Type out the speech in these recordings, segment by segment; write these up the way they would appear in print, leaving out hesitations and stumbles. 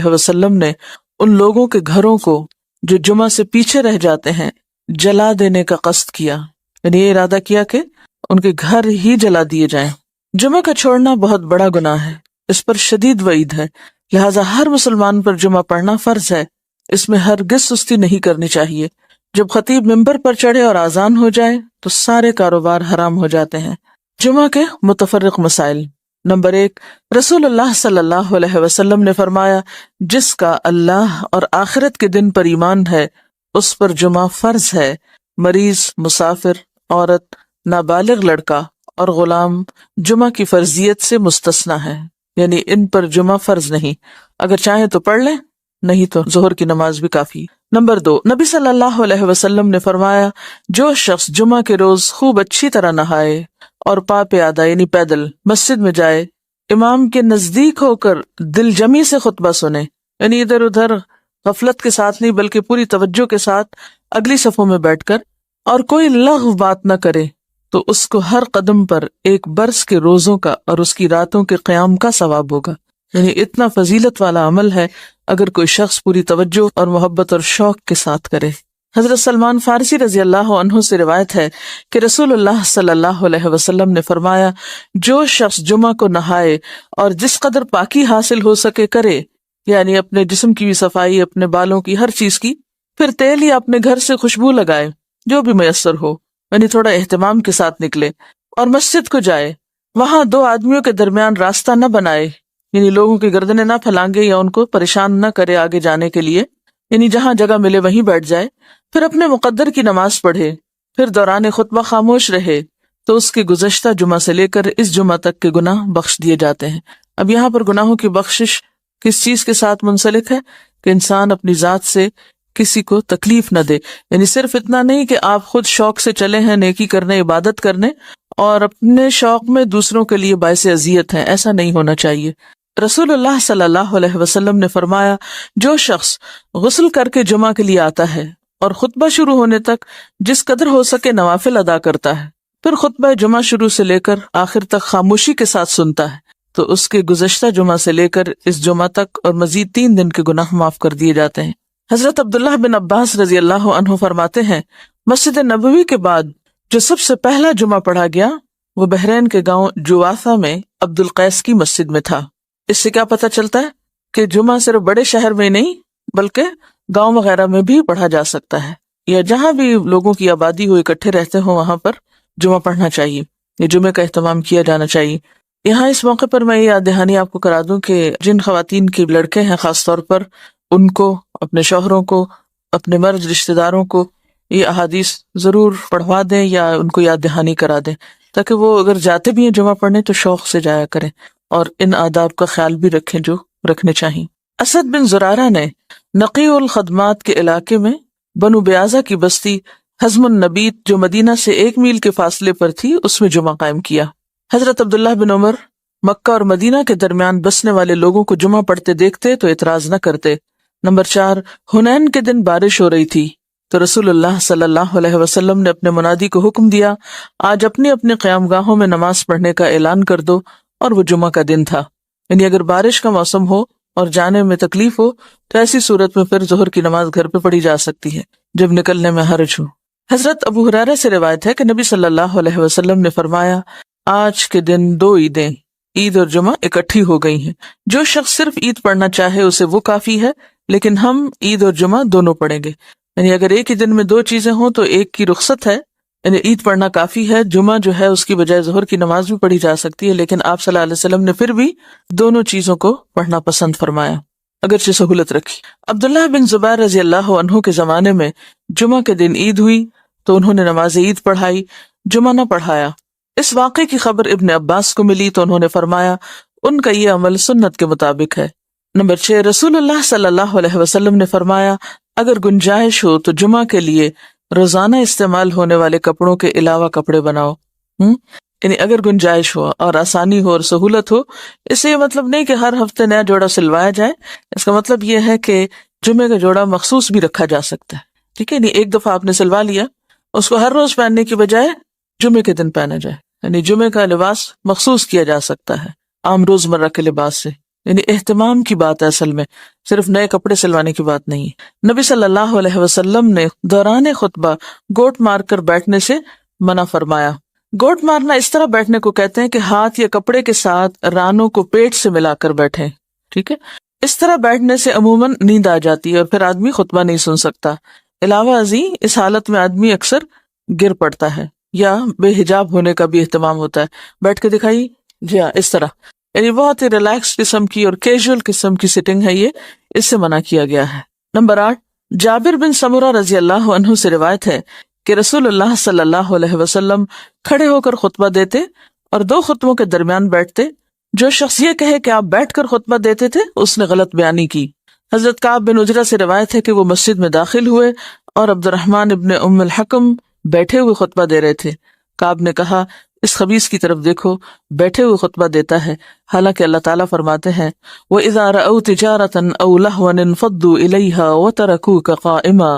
علیہ وسلم نے ان لوگوں کے گھروں کو جو جمعہ سے پیچھے رہ جاتے ہیں جلا دینے کا قصد کیا، یعنی یہ ارادہ کیا کہ ان کے گھر ہی جلا دیے جائیں۔ جمعہ کا چھوڑنا بہت بڑا گناہ ہے، اس پر شدید وعید ہے، لہٰذا ہر مسلمان پر جمعہ پڑھنا فرض ہے، اس میں ہرگز سستی نہیں کرنی چاہیے۔ جب خطیب ممبر پر چڑھے اور اذان ہو جائے تو سارے کاروبار حرام ہو جاتے ہیں۔ جمعہ کے متفرق مسائل۔ نمبر 1، رسول اللہ صلی اللہ علیہ وسلم نے فرمایا، جس کا اللہ اور آخرت کے دن پر ایمان ہے اس پر جمعہ فرض ہے۔ مریض، مسافر، عورت، نابالغ لڑکا اور غلام جمعہ کی فرضیت سے مستثنی ہے، یعنی ان پر جمعہ فرض نہیں، اگر چاہیں تو پڑھ لیں، نہیں تو ظہر کی نماز بھی کافی۔ نمبر 2، نبی صلی اللہ علیہ وسلم نے فرمایا، جو شخص جمعہ کے روز خوب اچھی طرح نہائے اور پا پیادہ یعنی پیدل مسجد میں جائے، امام کے نزدیک ہو کر دل جمی سے خطبہ سنے، یعنی ادھر ادھر غفلت کے ساتھ نہیں بلکہ پوری توجہ کے ساتھ اگلی صفوں میں بیٹھ کر، اور کوئی لغو بات نہ کرے، تو اس کو ہر قدم پر ایک برس کے روزوں کا اور اس کی راتوں کے قیام کا ثواب ہوگا۔ یعنی اتنا فضیلت والا عمل ہے اگر کوئی شخص پوری توجہ اور محبت اور شوق کے ساتھ کرے۔ حضرت سلمان فارسی رضی اللہ عنہ سے روایت ہے کہ رسول اللہ صلی اللہ علیہ وسلم نے فرمایا، جو شخص جمعہ کو نہائے اور جس قدر پاکی حاصل ہو سکے کرے، یعنی اپنے جسم کی بھی صفائی، اپنے بالوں کی، ہر چیز کی، پھر تیل یا اپنے گھر سے خوشبو لگائے جو بھی میسر ہو، یعنی تھوڑا اہتمام کے ساتھ نکلے، اور مسجد کو جائے، وہاں دو آدمیوں کے درمیان راستہ نہ بنائے، یعنی لوگوں کی گردنیں نہ پھلانگے یا ان کو پریشان نہ کرے آگے جانے کے لیے، یعنی جہاں جگہ ملے وہیں بیٹھ جائے، پھر اپنے مقدر کی نماز پڑھے، پھر دوران خطبہ خاموش رہے، تو اس کے گزشتہ جمعہ سے لے کر اس جمعہ تک کے گناہ بخش دیے جاتے ہیں۔ اب یہاں پر گناہوں کی بخشش کس چیز کے ساتھ منسلک ہے کہ انسان اپنی ذات سے کسی کو تکلیف نہ دے، یعنی صرف اتنا نہیں کہ آپ خود شوق سے چلے ہیں نیکی کرنے، عبادت کرنے، اور اپنے شوق میں دوسروں کے لیے باعث اذیت ہیں، ایسا نہیں ہونا چاہیے۔ رسول اللہ صلی اللہ علیہ وسلم نے فرمایا، جو شخص غسل کر کے جمعہ کے لیے آتا ہے اور خطبہ شروع ہونے تک جس قدر ہو سکے نوافل ادا کرتا ہے، پھر خطبہ جمعہ شروع سے لے کر آخر تک خاموشی کے ساتھ سنتا ہے، تو اس کے گزشتہ جمعہ سے لے کر اس جمعہ تک اور مزید 3 دن کے گناہ معاف کر دیے جاتے ہیں۔ حضرت عبداللہ بن عباس رضی اللہ عنہ فرماتے ہیں، مسجد نبوی کے بعد جو سب سے پہلا جمعہ پڑھا گیا وہ بحرین کے گاؤں جوافہ میں عبد القیس کی مسجد میں تھا۔ اس سے کیا پتہ چلتا ہے کہ جمعہ صرف بڑے شہر میں نہیں بلکہ گاؤں وغیرہ میں بھی پڑھا جا سکتا ہے، یا جہاں بھی لوگوں کی آبادی ہو، اکٹھے رہتے ہوں، وہاں پر جمعہ پڑھنا چاہیے، یہ جمعے کا اہتمام کیا جانا چاہیے۔ یہاں اس موقع پر میں یہ یاد دہانی آپ کو کرا دوں کہ جن خواتین کے لڑکے ہیں خاص طور پر، ان کو، اپنے شوہروں کو، اپنے مرد رشتہ داروں کو یہ احادیث ضرور پڑھوا دیں یا ان کو یاد دہانی کرا دیں، تاکہ وہ اگر جاتے بھی ہیں جمعہ پڑھنے تو شوق سے جایا کریں اور ان آداب کا خیال بھی رکھیں جو رکھنے چاہیے۔ اسد بن زرارہ نے نقی الخدمات کے علاقے میں بنو بیازہ کی بستی حزم النبیت جو مدینہ سے 1 میل کے فاصلے پر تھی، اس میں جمعہ قائم کیا۔ حضرت عبداللہ بن عمر مکہ اور مدینہ کے درمیان بسنے والے لوگوں کو جمعہ پڑھتے دیکھتے تو اعتراض نہ کرتے۔ نمبر 4، حنین کے دن بارش ہو رہی تھی تو رسول اللہ صلی اللہ علیہ وسلم نے اپنے منادی کو حکم دیا، آج اپنی اپنی قیام گاہوں میں نماز پڑھنے کا اعلان کر دو، اور وہ جمعہ کا دن تھا۔ یعنی اگر بارش کا موسم ہو اور جانے میں تکلیف ہو تو ایسی صورت میں پھر ظہر کی نماز گھر پہ پڑھی جا سکتی ہے جب نکلنے میں حرج ہو۔ حضرت ابو ہریرہ سے روایت ہے کہ نبی صلی اللہ علیہ وسلم نے فرمایا، آج کے دن 2 عیدیں، عید اور جمعہ اکٹھی ہو گئی ہیں، جو شخص صرف عید پڑھنا چاہے اسے وہ کافی ہے، لیکن ہم عید اور جمعہ دونوں پڑھیں گے۔ یعنی اگر ایک ہی دن میں 2 چیزیں ہوں تو ایک کی رخصت ہے، یعنی عید پڑھنا کافی ہے، جمعہ جو ہے اس کی بجائے ظہر کی نماز بھی پڑھی جا سکتی ہے، لیکن آپ صلی اللہ علیہ وسلم نے پھر بھی دونوں چیزوں کو پڑھنا پسند فرمایا، اگرچہ سہولت رکھی۔ عبداللہ بن زبیر رضی اللہ عنہ کے زمانے میں جمعہ کے دن عید ہوئی تو انہوں نے نماز عید پڑھائی، جمعہ نہ پڑھایا۔ اس واقعے کی خبر ابن عباس کو ملی تو انہوں نے فرمایا، ان کا یہ عمل سنت کے مطابق ہے۔ نمبر 6، رسول اللہ صلی اللہ علیہ وسلم نے فرمایا، اگر گنجائش ہو تو جمعہ کے لیے روزانہ استعمال ہونے والے کپڑوں کے علاوہ کپڑے بناؤ۔ یعنی اگر گنجائش ہو اور آسانی ہو اور سہولت ہو، اس سے یہ مطلب نہیں کہ ہر ہفتے نیا جوڑا سلوایا جائے، اس کا مطلب یہ ہے کہ جمعے کا جوڑا مخصوص بھی رکھا جا سکتا ہے، ٹھیک ہے، نہیں ایک دفعہ آپ نے سلوا لیا، اس کو ہر روز پہننے کی بجائے جمعے کے دن پہنا جائے، یعنی جمعے کا لباس مخصوص کیا جا سکتا ہے عام روزمرہ کے لباس سے۔ یعنی اہتمام کی بات ہے اصل میں، صرف نئے کپڑے سلوانے کی بات نہیں ہے۔ نبی صلی اللہ علیہ وسلم نے دوران خطبہ گوٹ مار کر بیٹھنے سے منع فرمایا۔ گوٹ مارنا اس طرح بیٹھنے کو کہتے ہیں کہ ہاتھ یا کپڑے کے ساتھ رانوں کو پیٹ سے ملا کر بیٹھیں، ٹھیک ہے۔ اس طرح بیٹھنے سے عموماً نیند آ جاتی ہے اور پھر آدمی خطبہ نہیں سن سکتا۔ علاوہ ازیں اس حالت میں آدمی اکثر گر پڑتا ہے یا بے حجاب ہونے کا بھی اہتمام ہوتا ہے۔ بیٹھ کے دکھائی جی ہاں، اس طرح، یعنی بہت ہی ریلیکس قسم کی اور کیجول قسم کی سٹنگ ہے، یہ اس سے منع کیا گیا ہے۔ نمبر 8، جابر بن سمرہ رضی اللہ عنہ سے روایت ہے کہ رسول اللہ صلی اللہ علیہ وسلم کھڑے ہو کر خطبہ دیتے اور دو خطبوں کے درمیان بیٹھتے۔ جو شخص یہ کہے کہ آپ بیٹھ کر خطبہ دیتے تھے اس نے غلط بیانی کی۔ حضرت کعب بن عجرہ سے روایت ہے کہ وہ مسجد میں داخل ہوئے اور عبد الرحمن ابن ام الحکم بیٹھے ہوئے خطبہ دے رہے تھے۔ کعب نے کہا، اس خبیث کی طرف دیکھو، بیٹھے ہوئے خطبہ دیتا ہے، حالانکہ اللہ تعالیٰ فرماتے ہیں وَإِذَا رَأَوْا تِجَارَةً أَوْ لَهْوًا انفضوا إِلَيْهَا وَتَرَكُوكَ قَائِمًا،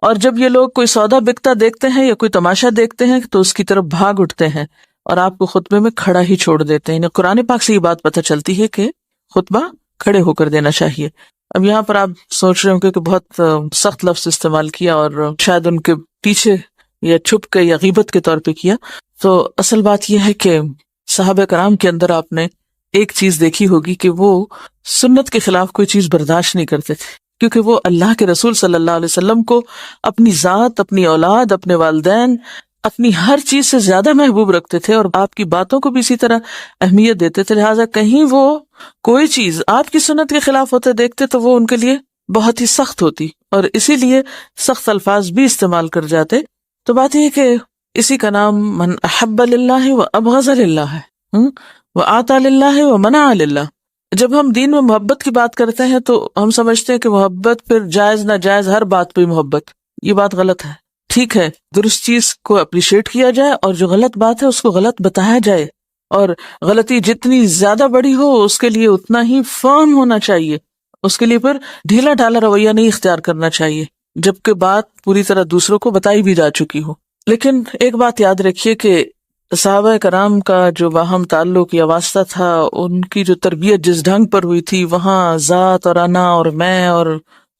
اور جب یہ لوگ کوئی سودا بکتا دیکھتے ہیں یا کوئی تماشا دیکھتے ہیں تو اس کی طرف بھاگ اٹھتے ہیں اور آپ کو خطبے میں کھڑا ہی چھوڑ دیتے ہیں۔ یعنی قرآن پاک سے یہ بات پتہ چلتی ہے کہ خطبہ کھڑے ہو کر دینا چاہیے۔ اب یہاں پر آپ سوچ رہے ہوں کہ بہت سخت لفظ استعمال کیا اور شاید ان کے پیچھے یا چھپ کے یا غیبت کے طور پہ کیا، تو اصل بات یہ ہے کہ صحابہ کرام کے اندر آپ نے ایک چیز دیکھی ہوگی کہ وہ سنت کے خلاف کوئی چیز برداشت نہیں کرتے تھے، کیونکہ وہ اللہ کے رسول صلی اللہ علیہ وسلم کو اپنی ذات، اپنی اولاد، اپنے والدین، اپنی ہر چیز سے زیادہ محبوب رکھتے تھے اور آپ کی باتوں کو بھی اسی طرح اہمیت دیتے تھے۔ لہٰذا کہیں وہ کوئی چیز آپ کی سنت کے خلاف ہوتے دیکھتے تو وہ ان کے لیے بہت ہی سخت ہوتی اور اسی لیے سخت الفاظ بھی استعمال کر جاتے۔ تو بات یہ کہ اسی کا نام من احب للہ و ابغض للہ ہے، و آتا للہ و منع للہ۔ جب ہم دین میں محبت کی بات کرتے ہیں تو ہم سمجھتے ہیں کہ محبت پھر جائز ناجائز ہر بات پہ محبت، یہ بات غلط ہے۔ ٹھیک ہے، درست چیز کو اپریشیٹ کیا جائے اور جو غلط بات ہے اس کو غلط بتایا جائے، اور غلطی جتنی زیادہ بڑی ہو اس کے لیے اتنا ہی فرم ہونا چاہیے، اس کے لیے پھر ڈھیلا ڈھالا رویہ نہیں اختیار کرنا چاہیے جبکہ بات پوری طرح دوسروں کو بتائی بھی جا چکی ہو۔ لیکن ایک بات یاد رکھیے کہ صحابہ کرام کا جو باہم تعلق یا واسطہ تھا، ان کی جو تربیت جس ڈھنگ پر ہوئی تھی، وہاں ذات اور انا اور میں اور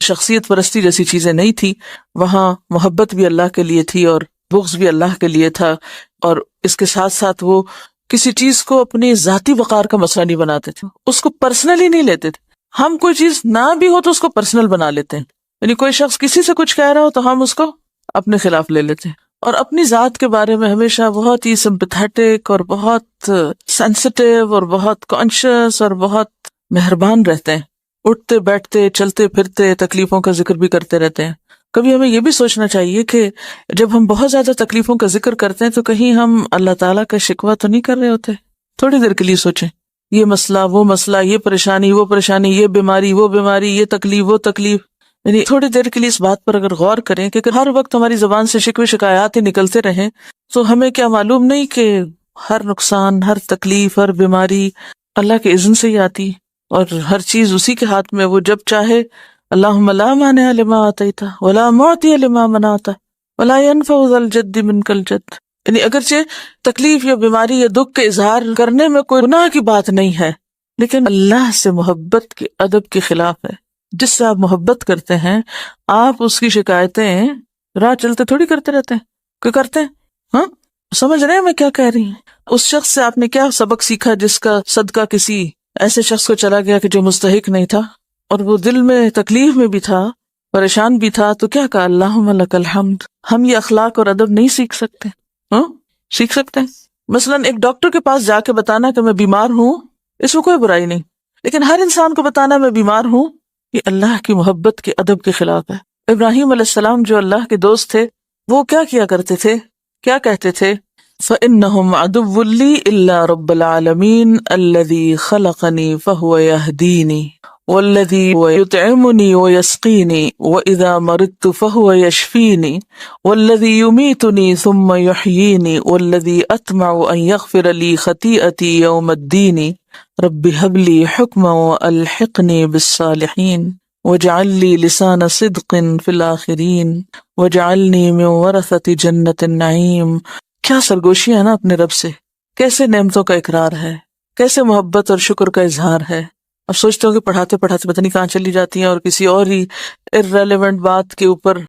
شخصیت پرستی جیسی چیزیں نہیں تھی، وہاں محبت بھی اللہ کے لیے تھی اور بغض بھی اللہ کے لیے تھا، اور اس کے ساتھ ساتھ وہ کسی چیز کو اپنی ذاتی وقار کا مسئلہ نہیں بناتے تھے، اس کو پرسنلی نہیں لیتے تھے۔ ہم کوئی چیز نہ بھی ہو تو اس کو پرسنل بنا لیتے ہیں، یعنی کوئی شخص کسی سے کچھ کہہ رہا ہو تو ہم اس کو اپنے خلاف لے لیتے ہیں، اور اپنی ذات کے بارے میں ہمیشہ بہت ہی سمپیتھیٹک اور بہت سینسٹیو اور بہت کانشیس اور بہت مہربان رہتے ہیں، اٹھتے بیٹھتے چلتے پھرتے تکلیفوں کا ذکر بھی کرتے رہتے ہیں۔ کبھی ہمیں یہ بھی سوچنا چاہیے کہ جب ہم بہت زیادہ تکلیفوں کا ذکر کرتے ہیں تو کہیں ہم اللہ تعالیٰ کا شکوہ تو نہیں کر رہے ہوتے۔ تھوڑی دیر کے لیے سوچیں، یہ مسئلہ وہ مسئلہ، یہ پریشانی وہ پریشانی، یہ بیماری وہ بیماری، یہ تکلیف وہ تکلیف، یعنی تھوڑی دیر کے لیے اس بات پر اگر غور کریں کہ ہر وقت ہماری زبان سے شکوے شکایات ہی نکلتے رہیں تو ہمیں کیا معلوم نہیں کہ ہر نقصان، ہر تکلیف، ہر بیماری اللہ کے اذن سے ہی آتی، اور ہر چیز اسی کے ہاتھ میں، وہ جب چاہے اللہم لا مانع لما آتیت ولا معطی لما منعت ولا ينفع ذا الجد منک الجد۔ یعنی اگرچہ تکلیف یا بیماری یا دکھ کے اظہار کرنے میں کوئی گناہ کی بات نہیں ہے، لیکن اللہ سے محبت کے ادب کے خلاف ہے۔ جس سے آپ محبت کرتے ہیں آپ اس کی شکایتیں راہ چلتے تھوڑی کرتے رہتے ہیں، کوئی کرتے ہیں؟ ہاں، سمجھ رہے ہیں میں کیا کہہ رہی ہوں؟ اس شخص سے آپ نے کیا سبق سیکھا جس کا صدقہ کسی ایسے شخص کو چلا گیا کہ جو مستحق نہیں تھا، اور وہ دل میں تکلیف میں بھی تھا، پریشان بھی تھا، تو کیا کہا؟ اللہم لک الحمد۔ ہم یہ اخلاق اور ادب نہیں سیکھ سکتے؟ ہاں، سیکھ سکتے ہیں۔ مثلاً ایک ڈاکٹر کے پاس جا کے بتانا کہ میں بیمار ہوں، اس میں کوئی برائی نہیں، لیکن ہر انسان کو بتانا میں بیمار ہوں، یہ اللہ کی محبت کے ادب کے خلاف ہے۔ ابراہیم علیہ السلام جو اللہ کے دوست تھے، وہ کیا کرتے تھے؟ کیا کہتے تھے؟ فَإِنَّهُمْ عَدُوٌّ لِّي إِلَّا رَبَّ الْعَالَمِينَ الَّذِي خَلَقَنِي فَهُوَ يَهْدِينِ وَالَّذِي يُطْعِمُنِي وَيَسْقِينِ وَإِذَا مَرِضْتُ فَهُوَ يَشْفِينِ وَالَّذِي يُمِيتُنِي ثُمَّ يُحْيِينِ وَالَّذِي أَطْمَعُ أَن يَغْفِرَ لِي خَطِيئَتِي يَوْمَ الدِّينِ رَبِّ هَبْ لِي حُكْمًا وَأَلْحِقْنِي بِالصَّالِحِينَ وَاجْعَل لِّي لِسَانَ صِدْقٍ فِي الْآخِرِينَ وَاجْعَلْنِي مِن وَرَثَةِ جَنَّةِ النَّعِيمِ۔ کیا سرگوشیاں ہے نا اپنے رب سے، کیسے نعمتوں کا اقرار ہے، کیسے محبت اور شکر کا اظہار ہے، اب سوچتے ہوں کہ پڑھاتے پڑھاتے پتہ نہیں کہاں چلی جاتی ہیں اور کسی اور ہی irrelevant بات کے اوپر